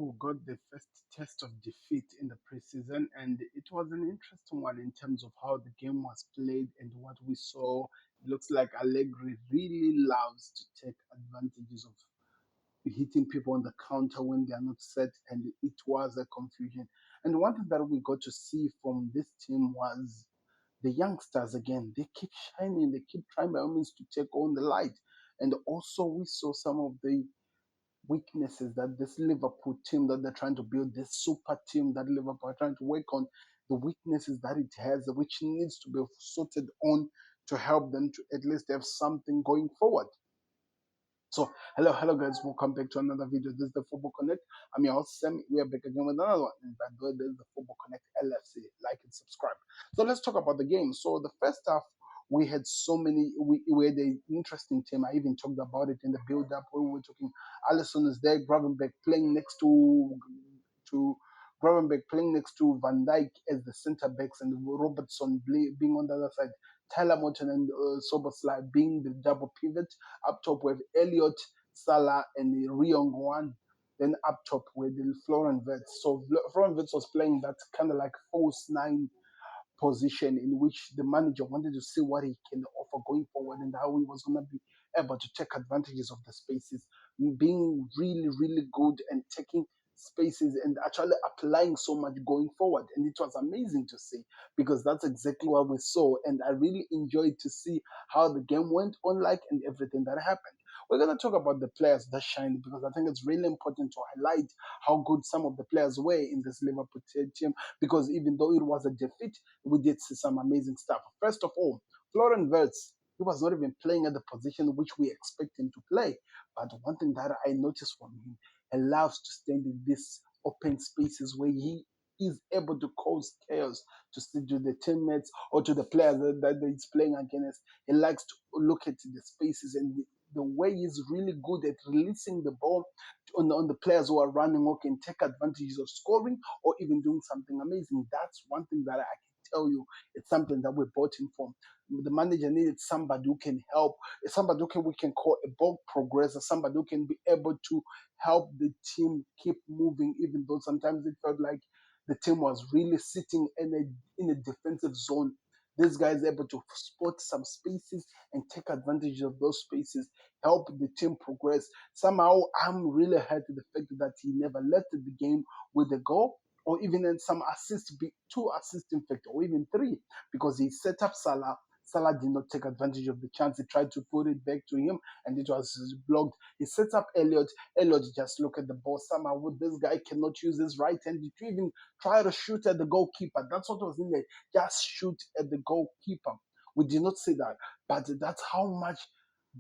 Liverpool got the first test of defeat in the preseason, and it was an interesting one in terms of how the game was played and what we saw. It looks like Allegri really loves to take advantages of hitting people on the counter when they are not set, and it was a confusion. And one thing that we got to see from this team was the youngsters again. They keep shining, they keep trying by all means to take on the light. And also, we saw some of the weaknesses that this Liverpool team that they're trying to build, this super team that Liverpool are trying to work on, the weaknesses that it has, which needs to be sorted on to help them to at least have something going forward. So, hello guys, welcome back to another video. This is the Football Connect. I'm your host Sam. We are back again with another one. And by the way, this is the Football Connect LFC. Like and subscribe. So let's talk about the game. So the first half, we had so many. We had an interesting team. I even talked about it in the build-up when we were talking. Alisson is there, Gravenberg playing next to Gravenberg playing next to Van Dijk as the centre backs, and Robertson being on the other side. Tyler Morton and Soboslai being the double pivot. Up top with Elliot, Salah, and Ryong Wan. Then up top with Florian Wirtz. So Florian Wirtz was playing that kind of like false nine position in which the manager wanted to see what he can offer going forward and how he was going to be able to take advantages of the spaces, being really, really good and taking spaces and actually applying so much going forward. And it was amazing to see because that's exactly what we saw. And I really enjoyed to see how the game went on like and everything that happened. We're going to talk about the players that shined because I think it's really important to highlight how good some of the players were in this Liverpool team because even though it was a defeat, we did see some amazing stuff. First of all, Florian Wirtz, he was not even playing at the position which we expect him to play. But one thing that I noticed from him, he loves to stand in these open spaces where he is able to cause chaos to the teammates or to the players that he's playing against. He likes to look at the spaces and the way he's really good at releasing the ball on the players who are running or can take advantages of scoring or even doing something amazing. That's one thing that I can tell you. It's something that we bought him from. The manager needed somebody who can help, somebody who we can call a ball progressor, somebody who can be able to help the team keep moving, even though sometimes it felt like the team was really sitting in a defensive zone. This guy is able to spot some spaces and take advantage of those spaces, help the team progress. Somehow, I'm really hurt at the fact that he never left the game with a goal or even in some assists, two assists in fact, or even three, because he set up Salah. Salah did not take advantage of the chance. He tried to put it back to him and it was blocked. He set up Elliot. Elliot just look at the ball. Somehow this guy cannot use his right hand to even try to shoot at the goalkeeper. That's what was in there. Just shoot at the goalkeeper. We did not see that. But that's how much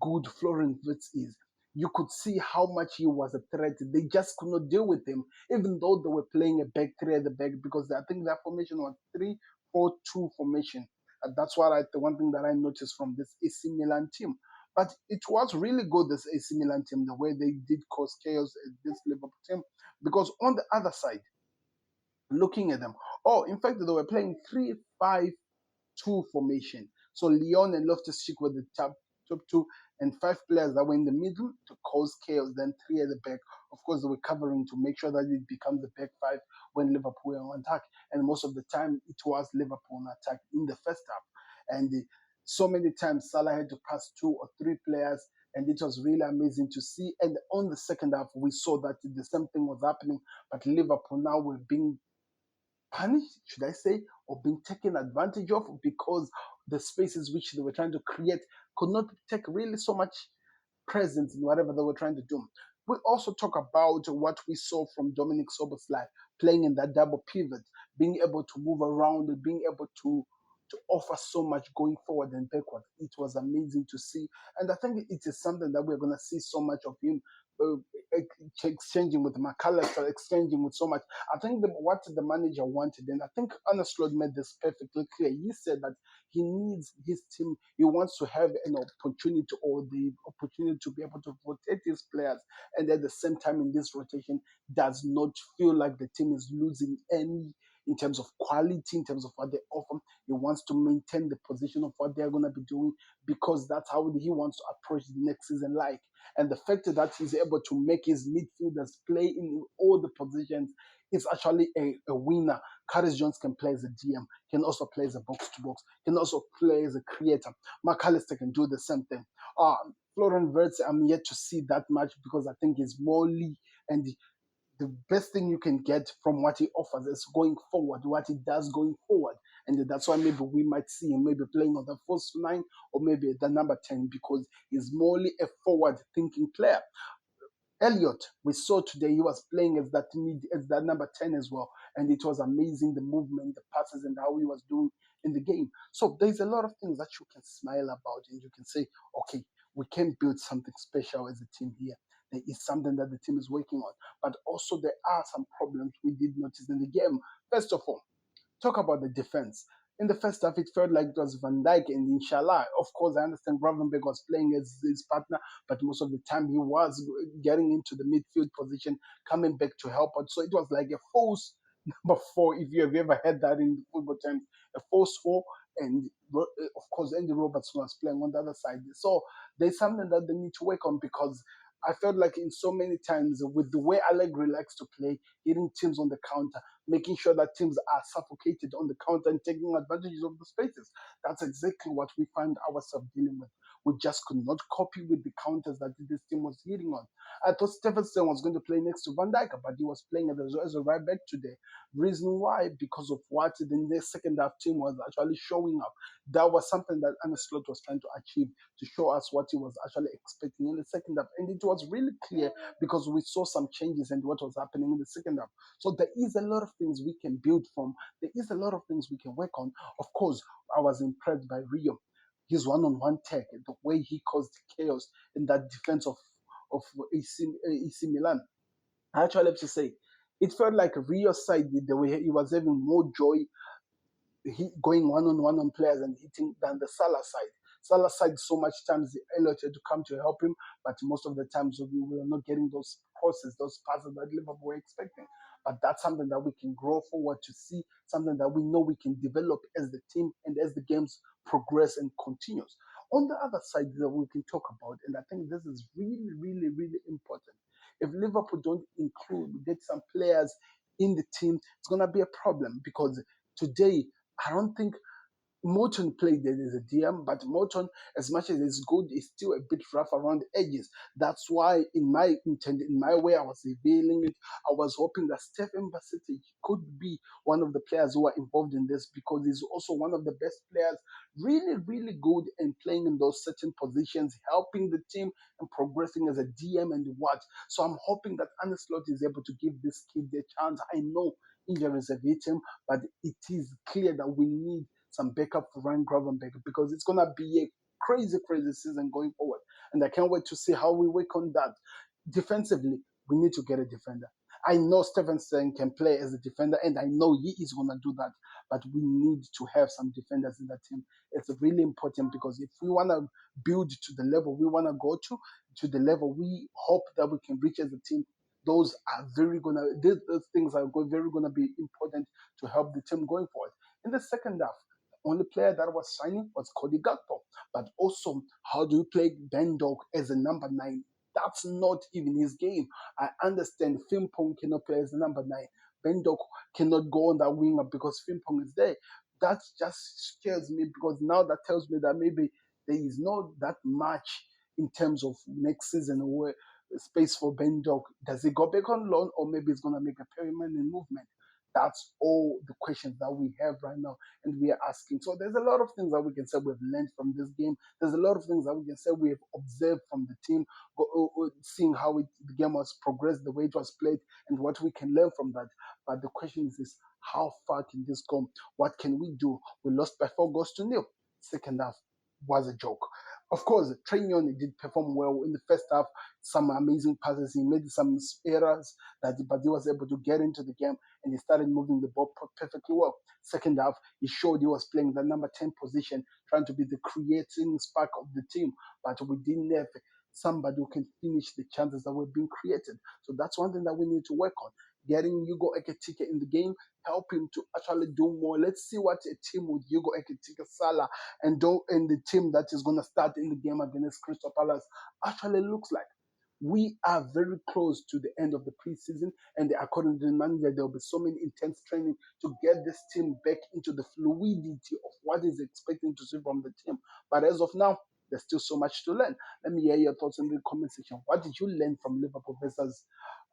good Florian Wirtz is. You could see how much he was a threat. They just could not deal with him, even though they were playing a back three at the back, because I think that formation was 3-4-2 formation. And that's what the one thing that I noticed from this AC Milan team. But it was really good, this AC Milan team, the way they did cause chaos at this Liverpool team. Because on the other side, looking at them, oh, in fact, they were playing 3-5-2 formation. So Leon and Loftus-Cheek were the top two, and five players that were in the middle to cause chaos. Then three at the back. Of course, they were covering to make sure that it becomes the back five when Liverpool were on attack. And most of the time, it was Liverpool on attack in the first half. And so many times, Salah had to pass two or three players. And it was really amazing to see. And on the second half, we saw that the same thing was happening. But Liverpool now were being punished, should I say, or being taken advantage of because the spaces which they were trying to create could not take really so much presence in whatever they were trying to do. We also talk about what we saw from Dominic Soboslai playing in that double pivot, being able to move around and being able to offer so much going forward and backward. It was amazing to see. And I think it is something that we're going to see so much of him uh, exchanging with McAllister, exchanging with so much. I think what the manager wanted, and I think Arne Slot made this perfectly clear. He said that he needs his team, he wants to have an opportunity or the opportunity to be able to rotate his players. And at the same time, in this rotation, does not feel like the team is losing any in terms of quality, in terms of what they offer. He wants to maintain the position of what they're going to be doing because that's how he wants to approach the next season like. And the fact that he's able to make his midfielders play in all the positions is actually a winner. Curtis Jones can play as a DM, can also play as a box to box, can also play as a creator. McAllister can do the same thing. Florian Wirtz, I'm yet to see that much because I think he's more lead, and the best thing you can get from what he offers is going forward, what he does going forward. And that's why maybe we might see him maybe playing on the first line or maybe the number 10 because he's morely a forward thinking player. Elliot, we saw today he was playing as that as that number 10 as well. And it was amazing the movement, the passes, and how he was doing in the game. So there's a lot of things that you can smile about and you can say, okay, we can build something special as a team here. There is something that the team is working on. But also there are some problems we did notice in the game. First of all, talk about the defense. In the first half, it felt like it was Van Dijk and Inshallah. Of course, I understand Gravenberg was playing as his partner, but most of the time he was getting into the midfield position, coming back to help out. So it was like a false number four, if you have ever had that in football terms, a false four. And of course, Andy Robertson was playing on the other side. So there's something that they need to work on because I felt like in so many times with the way Allegri likes to play, hitting teams on the counter, making sure that teams are suffocated on the counter and taking advantages of the spaces. That's exactly what we find ourselves dealing with. We just could not copy with the counters that this team was hitting on. I thought Stephenson was going to play next to Van Dijk, but he was playing as a right back today. Reason why? Because of what the second half team was actually showing up. That was something that Arne Slot was trying to achieve to show us what he was actually expecting in the second half. And it was really clear because we saw some changes and what was happening in the second half. So there is a lot of things we can build from. There is a lot of things we can work on. Of course, I was impressed by Rio. His one-on-one tech, the way he caused chaos in that defense of AC Milan. I actually have to say, it felt like Rio's side, the way he was having more joy going one-on-one on players and hitting than the Salah side. Salah side, so much times the Elliot had to come to help him, but most of the times we were not getting those crosses, those passes that Liverpool were expecting. But that's something that we can grow forward to see, something that we know we can develop as the team and as the games progress and continues. On the other side that we can talk about, and I think this is really, really, really important. If Liverpool don't get some players in the team, it's gonna be a problem because today I don't think Morton played there as a DM, but Morton, as much as it's good, is still a bit rough around the edges. That's why, in my way, I was revealing it. I was hoping that Stephen Bassett could be one of the players who are involved in this because he's also one of the best players, really, really good in playing in those certain positions, helping the team and progressing as a DM and what. So I'm hoping that Arne Slot is able to give this kid the chance. I know injuries have hit him, but it is clear that we need some backup for Ryan Gravenberg because it's gonna be a crazy, crazy season going forward. And I can't wait to see how we work on that. Defensively, we need to get a defender. I know Stevenson can play as a defender, and I know he is gonna do that. But we need to have some defenders in that team. It's really important because if we wanna build to the level we wanna go to the level we hope that we can reach as a team, those are those things are very gonna be important to help the team going forward. In the second half, the only player that was signing was Cody Gakpo. But also, how do you play Ben Dog as a number 9? That's not even his game. I understand Fimpong cannot play as a number 9. Ben Dog cannot go on that winger because Fimpong is there. That just scares me because now that tells me that maybe there is not that much in terms of next season where space for Ben Dog. Does he go back on loan or maybe he's going to make a permanent movement? That's all the questions that we have right now and we are asking. So there's a lot of things that we can say we've learned from this game. There's a lot of things that we can say we have observed from the team, seeing how the game was progressed, the way it was played, and what we can learn from that. But the question is how far can this go? What can we do? We lost by 4 goals to 0. Second half was a joke. Of course, Trainion did perform well in the first half. Some amazing passes. He made some errors, but he was able to get into the game and he started moving the ball perfectly well. Second half, he showed he was playing the number 10 position, trying to be the creating spark of the team, but we didn't have somebody who can finish the chances that were being created. So that's one thing that we need to work on. getting Hugo Ekitike in the game, help him to actually do more. Let's see what a team with Hugo Ekitike, Salah, and the team that is going to start in the game against Crystal Palace actually looks like. We are very close to the end of the preseason, and according to the manager, there will be so many intense training to get this team back into the fluidity of what is expecting to see from the team. But as of now, there's still so much to learn. Let me hear your thoughts in the comment section. What did you learn from Liverpool versus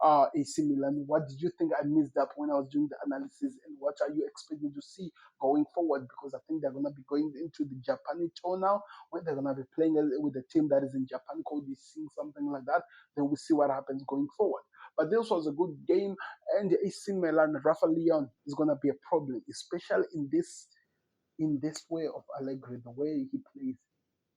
AC Milan? What did you think I missed up when I was doing the analysis? And what are you expecting to see going forward? Because I think they're going to be going into the Japanese tour now, when they're going to be playing with a team that is in Japan called the Sing, something like that. Then we'll see what happens going forward. But this was a good game, and the AC Milan, Rafa Leon is going to be a problem, especially in this way of Allegri, the way he plays.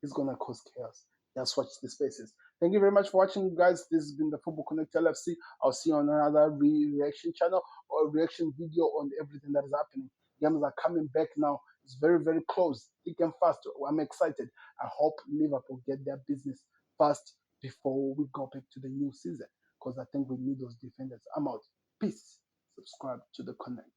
He's gonna cause chaos. Just watch the spaces. Thank you very much for watching, guys. This has been the Football Connect LFC. I'll see you on another reaction channel or reaction video on everything that is happening. Games are coming back now. It's very, very close. Thick and fast. I'm excited. I hope Liverpool get their business fast before we go back to the new season, because I think we need those defenders. I'm out. Peace. Subscribe to the Connect.